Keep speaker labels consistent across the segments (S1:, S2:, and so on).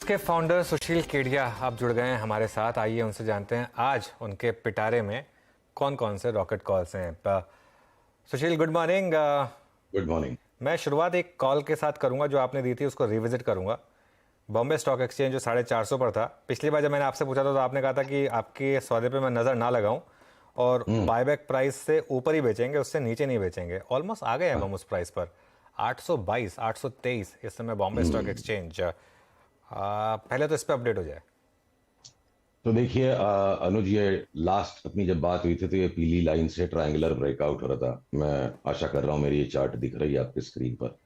S1: के फाउंडर सुशील केडिया आप जुड़ गए हैं हमारे साथ। आइए उनसे जानते हैं आज उनके पिटारे में कौन कौन से रॉकेट कॉल्स हैं। सुशील, गुड मॉर्निंग।
S2: Good morning.
S1: मैं शुरुआत एक कॉल के साथ करूंगा जो आपने दी थी, उसको रिविजिट करूंगा। बॉम्बे स्टॉक एक्सचेंज जो 450 पर था, पिछली बार जब मैंने आपसे पूछा था तो आपने कहा था कि आपके सौदे पे मैं नज़र ना लगाऊं और बायबैक प्राइस से ऊपर ही बेचेंगे, उससे नीचे नहीं बेचेंगे। ऑलमोस्ट आ गए अब
S2: हाँ।
S1: हम उस प्राइस पर। 822, 823 इस समय बॉम्बे स्टॉक एक्सचेंज। पहले तो इस पर अपडेट हो जाए।
S2: तो देखिए अनुज, ये लास्ट अपनी जब बात हुई थी तो ये पीली लाइन से ट्रायंगुलर ब्रेकआउट हो रहा था। मैं आशा कर रहा हूँ मेरी ये चार्ट दिख रही है आपकी स्क्रीन पर।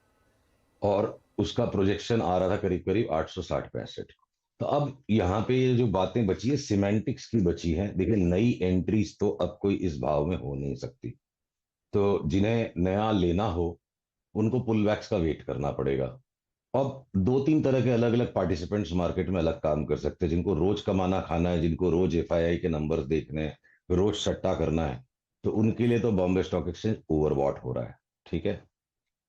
S2: और उसका प्रोजेक्शन आ रहा था करीब करीब 860-65। तो अब यहाँ पे ये जो बातें बची है सिमेंटिक्स की बची हैं। देखिए, नई एंट्रीज तो अब कोई इस भाव में हो नहीं सकती। तो जिन्हें नया लेना हो उनको पुल बैक्स का वेट करना पड़ेगा। अब दो तीन तरह के अलग अलग पार्टिसिपेंट्स मार्केट में अलग काम कर सकते हैं। जिनको रोज कमाना खाना है, जिनको रोज एफआईआई के नंबर्स देखने हैं, रोज सट्टा करना है, तो उनके लिए तो बॉम्बे स्टॉक एक्सचेंज ओवरबॉट हो रहा है। ठीक है।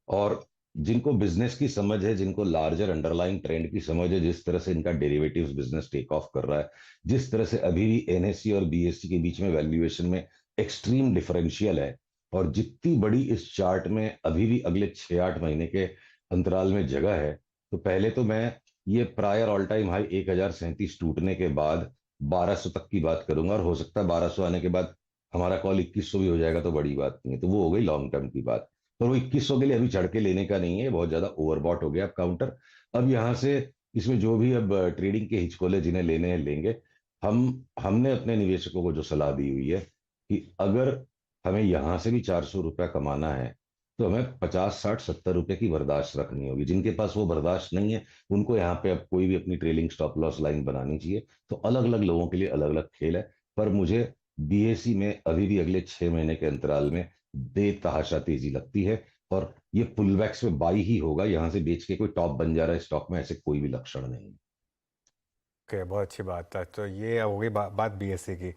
S2: और जिनको बिजनेस की समझ है, जिनको लार्जर अंडरलाइंग ट्रेंड की समझ है, जिस तरह से इनका डेरिवेटिव्स बिजनेस टेक ऑफ कर रहा है, जिस तरह से अभी भी एनएससी और बीएससी के बीच में वैल्यूएशन में एक्सट्रीम डिफरेंशियल है, और जितनी बड़ी इस चार्ट में अभी भी अगले 6-8 महीने के अंतराल में जगह है, तो पहले तो मैं ये प्रायर ऑल टाइम हाई 1037 टूटने के बाद 1200 तक की बात करूंगा। और हो सकता है 1200 आने के बाद हमारा कॉल 2100 भी हो जाएगा तो बड़ी बात नहीं है। तो वो हो गई लॉन्ग टर्म की बात। पर वो 2100 के लिए अभी चढ़ के लेने का नहीं है, बहुत ज्यादा ओवरबॉट हो गया अब काउंटर। अब यहाँ से इसमें जो भी अब ट्रेडिंग के हिचकोले जिन्हें लेने हैं लेंगे। हमने अपने निवेशकों को जो सलाह दी हुई है कि अगर हमें यहां से भी 400 रुपया कमाना है तो हमें 50, 60, 70 रुपए की बर्दाश्त रखनी होगी। जिनके पास वो बर्दाश्त नहीं है उनको यहाँ पे अब कोई भी अपनी ट्रेलिंग स्टॉप लॉस लाइन बनानी चाहिए। तो अलग अलग लोगों के लिए अलग अलग खेल है। पर मुझे बीएसई में अभी भी अगले 6 महीने के अंतराल में बेतहाशा तेजी लगती है। और ये पुलबैक्स में बाई ही होगा। यहां से बेच के कोई टॉप बन जा रहा है स्टॉक में, ऐसे कोई भी लक्षण नहीं है।
S1: ओके, बहुत अच्छी बात है। तो ये हो गई बात बीएससी की।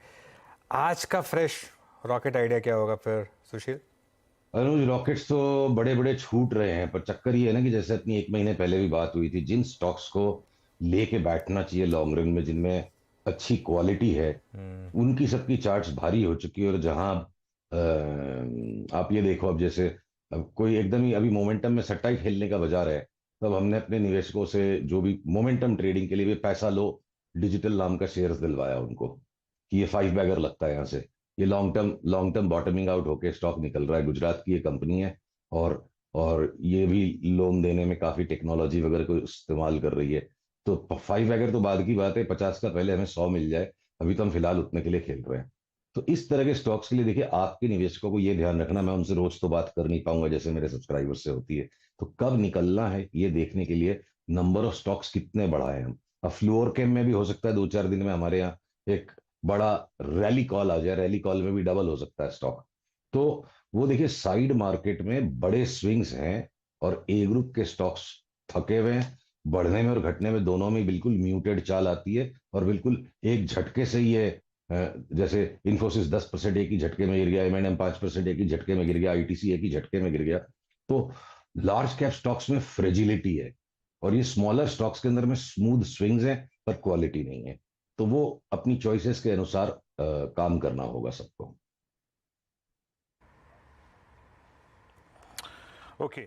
S1: आज का फ्रेश रॉकेट आइडिया क्या होगा फिर सुशील?
S2: अनुज, रॉकेट्स तो बड़े बड़े छूट रहे हैं, पर चक्कर ये है ना कि जैसे अपनी 1 महीने पहले भी बात हुई थी, जिन स्टॉक्स को लेके बैठना चाहिए लॉन्ग रन में, जिनमें अच्छी क्वालिटी है, उनकी सबकी चार्ट्स भारी हो चुकी है। और जहां आप ये देखो, अब जैसे अब कोई एकदम ही अभी मोमेंटम में सट्टा ही खेलने का बाजार है, तब हमने अपने निवेशकों से जो भी मोमेंटम ट्रेडिंग के लिए भी पैसा लो डिजिटल नाम का शेयर्स दिलवाया उनको कि ये 5 बैगर लगता है यहाँ से। ये लॉन्ग टर्म बॉटमिंग आउट होके स्टॉक निकल रहा है। गुजरात की ये कंपनी है। और और ये भी लोन देने में काफी टेक्नोलॉजी वगैरह को इस्तेमाल कर रही है। तो 5 बैगर तो बाद की बात है, 50 का पहले हमें 100 मिल जाए। अभी तो हम फिलहाल उतने के लिए खेल रहे हैं। तो इस तरह के स्टॉक्स के लिए देखिए, आपके निवेशकों को ये ध्यान रखना, मैं उनसे रोज तो बात कर नहीं पाऊंगा जैसे मेरे सब्सक्राइबर से होती है। तो कब निकलना है ये देखने के लिए नंबर ऑफ स्टॉक्स कितने बढ़ाए हम। अब फ्लोर कैम में भी हो सकता है 2-4 दिन में हमारे यहाँ एक बड़ा रैली कॉल आ जाए। रैली कॉल में भी डबल हो सकता है स्टॉक। तो वो देखिए, साइड मार्केट में बड़े स्विंग्स हैं। और ए ग्रुप के स्टॉक्स थके हुए हैं। बढ़ने में और घटने में दोनों में बिल्कुल म्यूटेड चाल आती है। और बिल्कुल एक झटके से ये जैसे इन्फोसिस 10% एक ही झटके में गिर गया, एमएनएम 5% एक ही झटके में गिर गया, आईटीसी एक ही झटके में गिर गया। तो लार्ज कैप स्टॉक्स में फ्रेजिलिटी है। और ये स्मॉलर स्टॉक्स के अंदर में स्मूथ स्विंग्स हैं, पर क्वालिटी नहीं है। तो वो अपनी चॉइसेस के अनुसार काम करना होगा सबको।
S1: ओके।